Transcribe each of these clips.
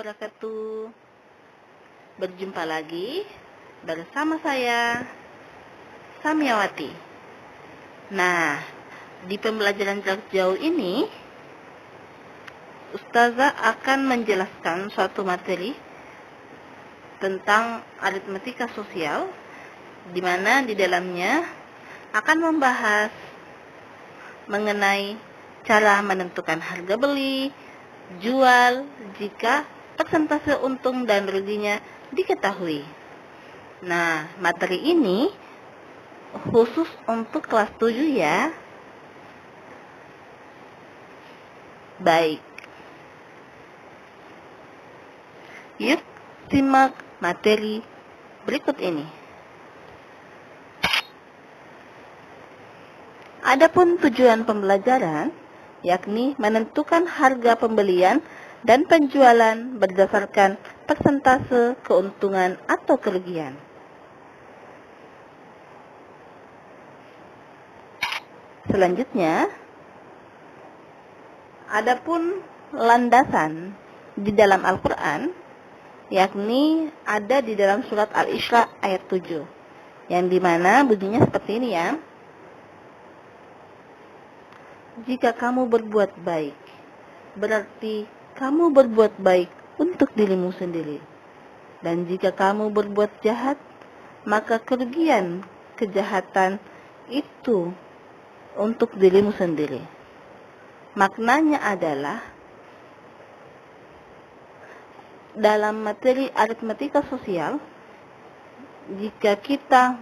wabarakatuh. Berjumpa lagi bersama saya, Samyawati. Nah, di pembelajaran jarak jauh ini, Ustazah akan menjelaskan suatu materi tentang aritmatika sosial, di mana di dalamnya akan membahas mengenai cara menentukan harga beli, jual, jika persentase untung dan ruginya diketahui. Nah, materi ini khusus untuk kelas 7 ya. Baik. Yuk, simak materi berikut ini. Adapun tujuan pembelajaran, yakni menentukan harga pembelian dan penjualan berdasarkan persentase keuntungan atau kerugian. Selanjutnya, adapun landasan di dalam Al-Quran, yakni ada di dalam surat Al-Isra ayat 7, yang dimana bunyinya seperti ini ya. Jika kamu berbuat baik, berarti kamu berbuat baik untuk dirimu sendiri. Dan jika kamu berbuat jahat, maka kerugian kejahatan itu untuk dirimu sendiri. Maknanya adalah, dalam materi aritmatika sosial, jika kita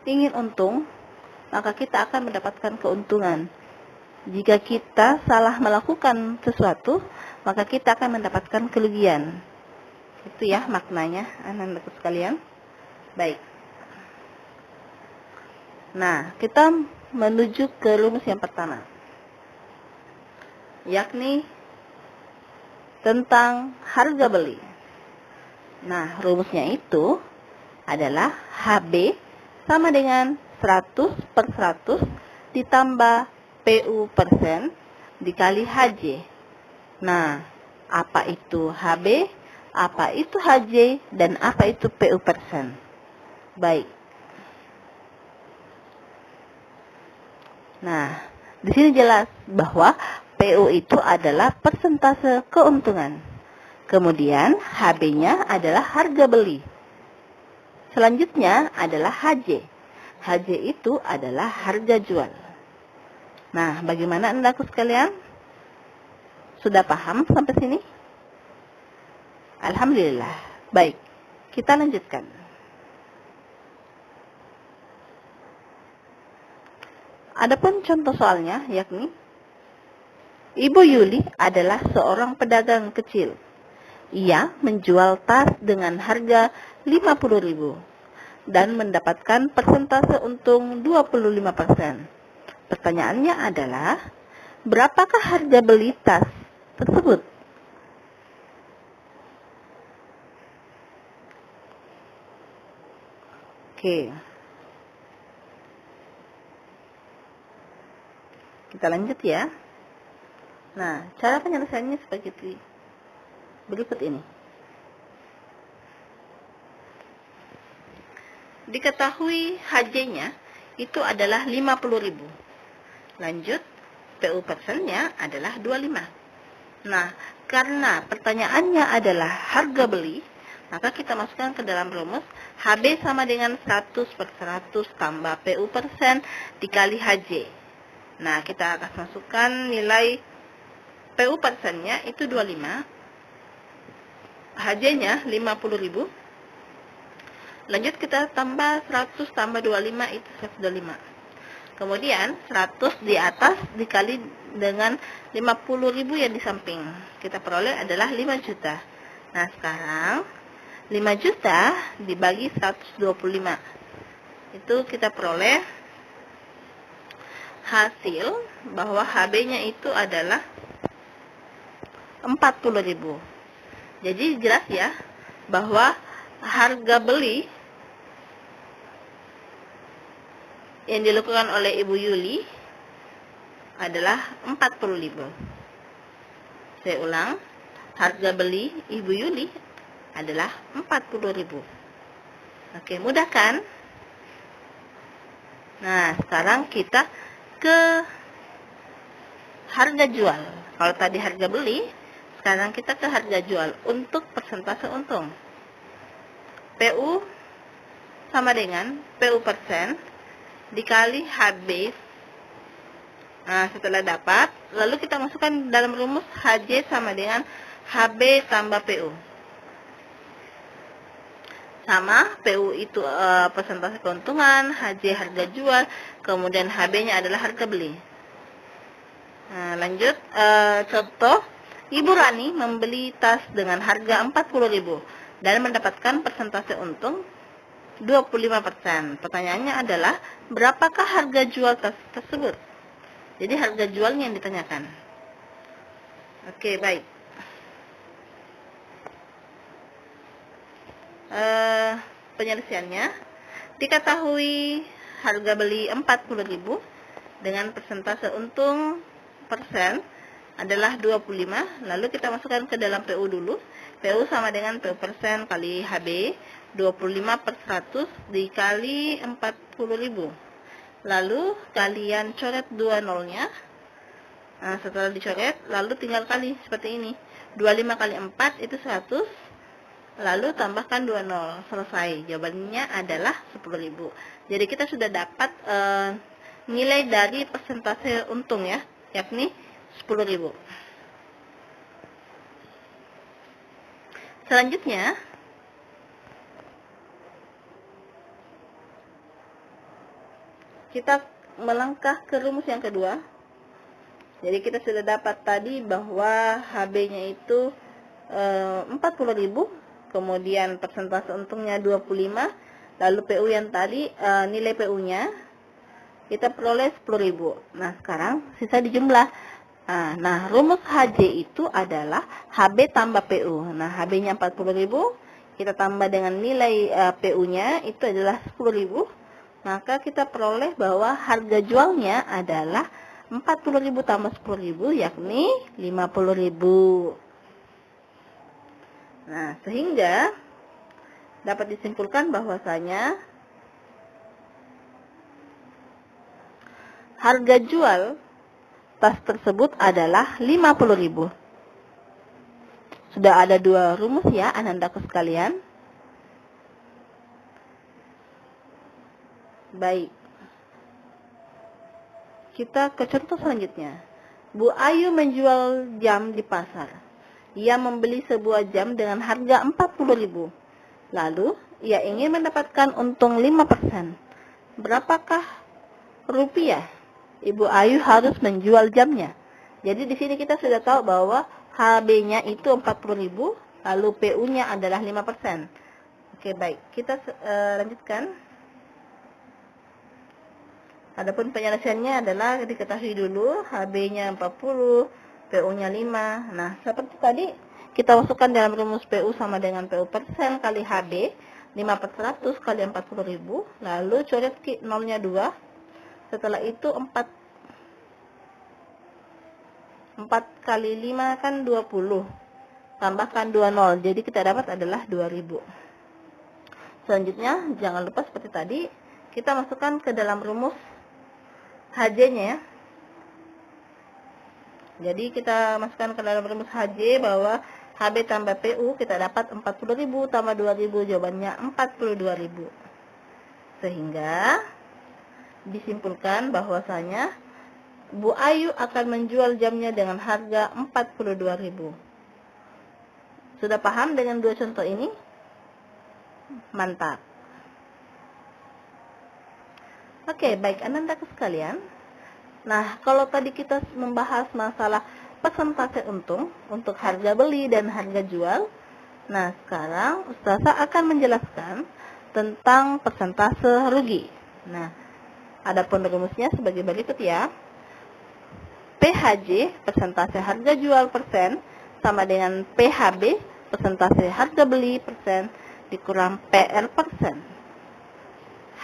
ingin untung, maka kita akan mendapatkan keuntungan. Jika kita salah melakukan sesuatu, maka kita akan mendapatkan kerugian. Itu ya maknanya, anak-anakku sekalian. Baik. Nah, kita menuju ke rumus yang pertama, yakni tentang harga beli. Nah, rumusnya itu adalah HB sama dengan 100 per 100 ditambah PU persen dikali HJ. Nah, apa itu HB, apa itu HJ, dan apa itu PU persen? Baik. Nah, di sini jelas bahwa PU itu adalah persentase keuntungan. Kemudian HB-nya adalah harga beli. Selanjutnya adalah HJ. HJ itu adalah harga jual. Nah, bagaimana Anda-aku sekalian? Sudah paham sampai sini? Alhamdulillah. Baik, kita lanjutkan. Adapun contoh soalnya, yakni Ibu Yuli adalah seorang pedagang kecil. Ia menjual tas dengan harga 50.000 dan mendapatkan persentase untung 25%. Pertanyaannya adalah, berapakah harga beli tas tersebut? Oke. Kita lanjut ya. Nah, cara penyelesaiannya seperti berikut ini. Diketahui HJ-nya itu adalah 50.000. Lanjut, PU persennya adalah 25. Nah, karena pertanyaannya adalah harga beli, maka kita masukkan ke dalam rumus HB sama dengan 100 per 100 tambah PU persen dikali HJ. Nah, kita akan masukkan nilai PU persennya itu 25, HJ-nya 50.000. Lanjut kita tambah 100 tambah 25 itu 125. Kemudian 100 di atas dikali dengan 50.000 yang di samping. Kita peroleh adalah 5 juta. Nah, sekarang 5 juta dibagi 125. Itu kita peroleh hasil bahwa HB-nya itu adalah 40.000. Jadi jelas ya bahwa harga beli yang dilakukan oleh Ibu Yuli adalah 40.000. Saya ulang, harga beli Ibu Yuli adalah 40.000. Oke, mudah kan? Nah, sekarang kita ke harga jual. Kalau tadi harga beli, sekarang kita ke harga jual untuk persentase untung. PU sama dengan PU persen dikali HB. Nah, setelah dapat, lalu kita masukkan dalam rumus HJ sama dengan HB tambah PU. Sama, PU itu persentase keuntungan, HJ harga jual, kemudian HB-nya adalah harga beli. Nah, lanjut, contoh, Ibu Rani membeli tas dengan harga 40.000 dan mendapatkan persentase untung 25%. Pertanyaannya adalah, berapakah harga jual tas tersebut? Jadi harga jualnya yang ditanyakan. Oke, baik. Penyelesaiannya, diketahui harga beli 40.000 dengan persentase untung persen adalah 25, lalu kita masukkan ke dalam PU dulu. PU sama dengan PU persen kali HB, 25 per 100 dikali 40.000. Lalu kalian coret 2 nolnya. Nah, setelah dicoret, lalu tinggal kali seperti ini. 25 kali 4 itu 100, lalu tambahkan 2 nol. Selesai. Jawabannya adalah 10.000. Jadi kita sudah dapat nilai dari persentase untung ya, yakni 10.000. Selanjutnya, kita melangkah ke rumus yang kedua. Jadi kita sudah dapat tadi bahwa HB-nya itu 40.000, kemudian persentase untungnya 25, lalu PU yang tadi nilai PU-nya kita peroleh 10.000. Nah, sekarang sisa dijumlah. Nah, rumus HJ itu adalah HB tambah PU. Nah, HB-nya 40.000, kita tambah dengan nilai PU-nya itu adalah 10.000. Maka kita peroleh bahwa harga jualnya adalah 40.000 tambah 10.000, yakni 50.000. Nah, sehingga dapat disimpulkan bahwasanya harga jual tas tersebut adalah 50.000. Sudah ada 2 rumus ya, anak-anakku sekalian. Baik. Kita ke contoh selanjutnya. Bu Ayu menjual jam di pasar. Ia membeli sebuah jam dengan harga 40.000. Lalu, ia ingin mendapatkan untung 5%. Berapakah rupiah Ibu Ayu harus menjual jamnya? Jadi di sini kita sudah tahu bahwa HB-nya itu 40.000, lalu PU-nya adalah 5%. Oke, baik. Kita lanjutkan. Adapun penyelesaiannya adalah diketahui dulu HB-nya 40, PU-nya 5. Nah, seperti tadi kita masukkan dalam rumus PU sama dengan PU persen kali HB, 5 per 100 kali 40.000, lalu coret nolnya 2. Setelah itu 4 kali 5 kan 20. Tambahkan 2 nol, jadi kita dapat adalah 2.000. Selanjutnya, jangan lupa seperti tadi, kita masukkan ke dalam rumus HJ-nya ya. Jadi kita masukkan ke dalam rumus HJ bahwa HB tambah PU kita dapat 40.000 tambah 2.000, jawabannya 42.000. Sehingga disimpulkan bahwasanya Bu Ayu akan menjual jamnya dengan harga 42.000. Sudah paham dengan 2 contoh ini? Mantap. Oke, baik anak-anak sekalian. Nah, kalau tadi kita membahas masalah persentase untung untuk harga beli dan harga jual. Nah, sekarang Ustazah akan menjelaskan tentang persentase rugi. Nah, adapun rumusnya sebagai berikut ya. PHJ, persentase harga jual persen, sama dengan PHB, persentase harga beli persen, dikurang PR persen.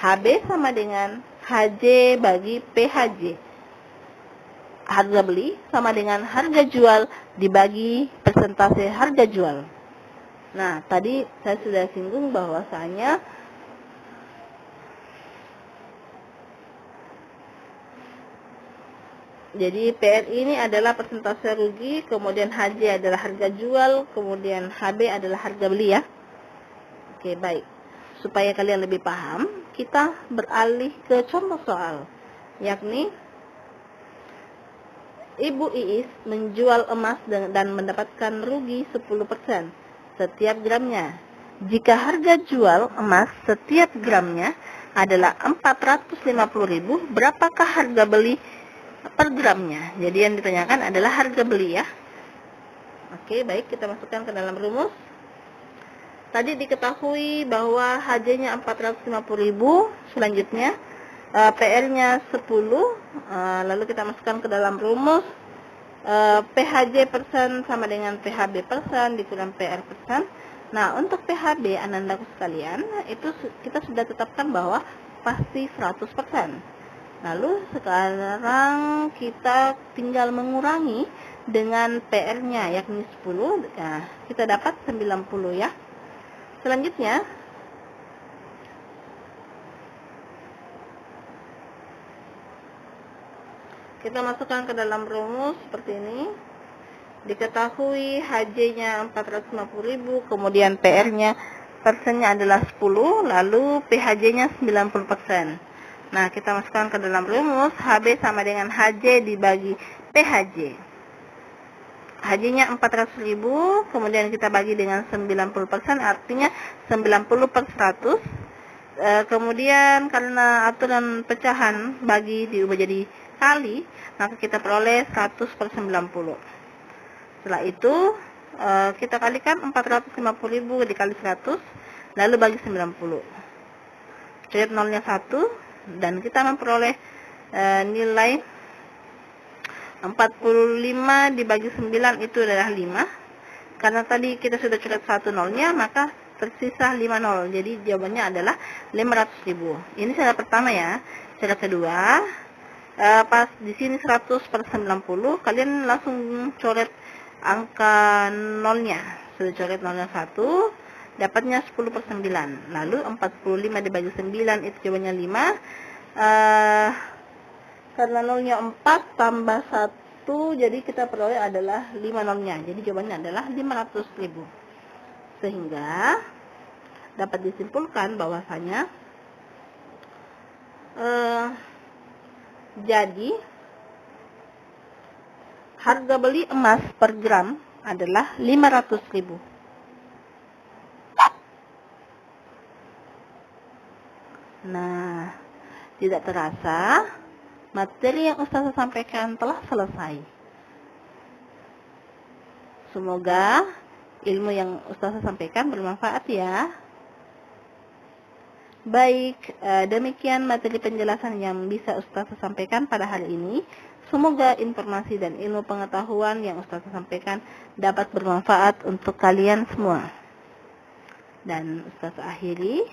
HB sama dengan HJ bagi PHJ. harga beli sama dengan harga jual dibagi persentase harga jual. Nah, tadi saya sudah singgung bahwasanya jadi PR ini adalah persentase rugi, kemudian HJ adalah harga jual, kemudian HB adalah harga beli ya. Oke, baik. Supaya kalian lebih paham, kita beralih ke contoh soal, yakni Ibu Iis menjual emas dan mendapatkan rugi 10% setiap gramnya. Jika harga jual emas setiap gramnya adalah 450.000, berapakah harga beli per gramnya? Jadi yang ditanyakan adalah harga beli ya. Oke, baik, kita masukkan ke dalam rumus. Tadi diketahui bahwa HJ-nya 450.000, selanjutnya PR-nya 10, lalu kita masukkan ke dalam rumus. PHJ persen sama dengan PHB persen dikurang PR persen. Nah, untuk PHB anandaku sekalian, itu kita sudah tetapkan bahwa pasti 100%. Lalu sekarang kita tinggal mengurangi dengan PR-nya yakni 10. Nah, kita dapat 90 ya. Selanjutnya kita masukkan ke dalam rumus seperti ini. Diketahui HJ-nya 450.000, kemudian PR-nya persennya adalah 10, lalu PHJ-nya 90%. Nah, kita masukkan ke dalam rumus, HB sama dengan HJ dibagi PHJ. HJ-nya 400.000, kemudian kita bagi dengan 90%, artinya 90 per 100. Kemudian karena aturan pecahan bagi diubah jadi kali, maka kita peroleh 100 per 90. Setelah itu kita kalikan 450.000 dikali 100, lalu bagi 90. Coret nolnya 1, dan kita memperoleh nilai 45 dibagi 9 itu adalah 5. Karena tadi kita sudah coret 1 nolnya, maka tersisa 5 nol. Jadi jawabannya adalah 500.000. Ini cara pertama ya. Cara kedua, pas di sini 100 per 90, kalian langsung coret angka nolnya. Sudah coret nolnya 1, dapatnya 10 per 9. Lalu 45 dibagi 9 itu jawabannya 5. Karena nolnya 4 tambah 1, jadi kita peroleh adalah 5 nolnya. Jadi jawabannya adalah 500.000. Sehingga dapat disimpulkan bahwasanya jadi harga beli emas per gram adalah 500.000. Nah, tidak terasa materi yang Ustazah sampaikan telah selesai. Semoga ilmu yang Ustazah sampaikan bermanfaat ya. Baik, demikian materi penjelasan yang bisa Ustazah sampaikan pada hari ini. Semoga informasi dan ilmu pengetahuan yang Ustazah sampaikan dapat bermanfaat untuk kalian semua. Dan Ustazah akhiri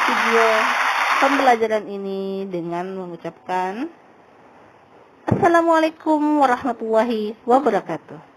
video pembelajaran ini dengan mengucapkan Assalamualaikum warahmatullahi wabarakatuh.